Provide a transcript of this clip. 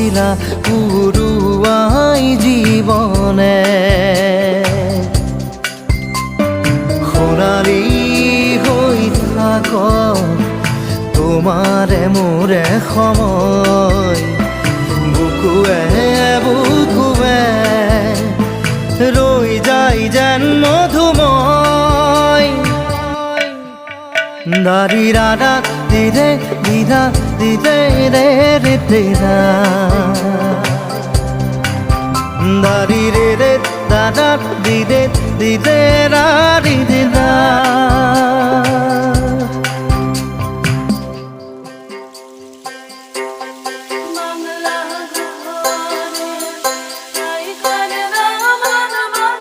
দিলা উৰুৱাই জীৱনে সোণালী হৈ থাক তোমাৰে মোৰে সময় বুকুৱে বুকুৱে ৰৈ যায় যেন মধুময় দাৰি ৰাধা দিদে দিদা দিদে ৰে ৰে তেৰা দাৰি ৰে ৰে দাদা দিদে দিদে ৰা দিদা